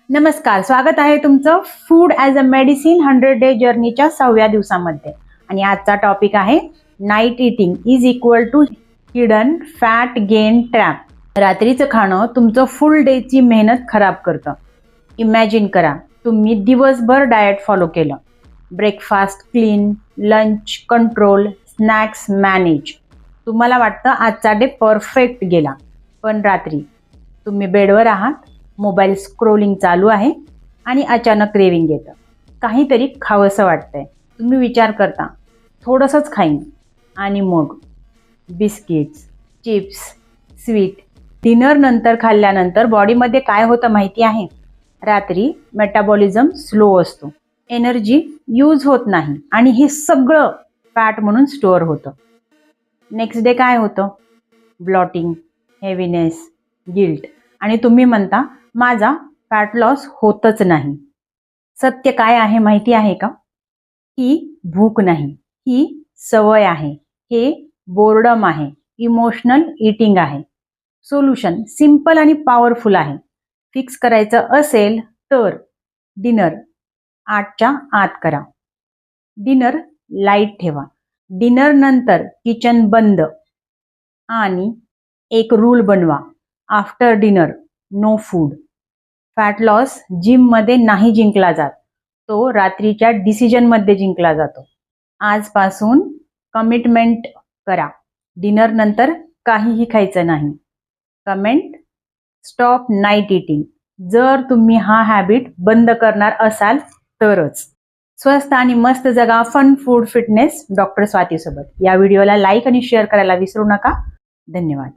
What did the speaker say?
नमस्कार, स्वागत आहे तुमचं food as a medicine 100 day जर्नीच्या 6व्या दिवसामध्ये. आणि आजचा टॉपिक आहे night eating is equal to hidden fat gain trap. रात्रीचं खाणं तुमचं फुल डेची मेहनत खराब करतं. इमॅजिन करा, तुम्ही दिवसभर डाएट फॉलो केलं, breakfast clean, lunch control, snacks manage. तुम्हाला वाटतं आजचा डे परफेक्ट गेला, पण रात्री तुम्ही बेडवर आहात, मोबाईल स्क्रोलिंग चालू आहे आणि अचानक क्रेविंग येतं. काहीतरी खावंसं वाटतंय. तुम्ही विचार करता, थोडंसंच खाईन, आणि मग बिस्किट्स, चिप्स, स्वीट. डिनर नंतर खाल्ल्यानंतर बॉडीमध्ये काय होतं माहिती आहे? रात्री मेटाबॉलिझम स्लो असतो, एनर्जी यूज होत नाही आणि हे सगळं फॅट म्हणून स्टोअर होतं. नेक्स्ट डे काय होतं? Blotting, heaviness, guilt. आणि तुम्ही म्हणता माझा फॅट लॉस होतच नाही. सत्य काय आहे माहिती आहे का? ही भूक नाही, ही सवय आहे, हे बोर्डम आहे, इमोशनल ईटिंग आहे. सोल्युशन सिंपल आणि पॉवरफुल आहे. फिक्स करायचं असेल तर डिनर 8च्या आत करा. डिनर लाईट ठेवा. डिनर नंतर किचन बंद. आणि एक रूल बनवा, after dinner no food. Fat loss जिममध्ये नाही जिंकला जात, तो रात्रीच्या डिसिजनमध्ये जिंकला जातो. आजपासून कमिटमेंट करा, डिनर नंतर काहीही खायचं नाही. कमेंट स्टॉप नाईट ईटिंग जर तुम्ही हा हॅबिट बंद करणार असाल तरच. स्वस्त आणि मस्त जगा fun food fitness doctor Swati सोबत. या व्हिडिओला लाईक आणि शेअर करायला विसरू नका. धन्यवाद.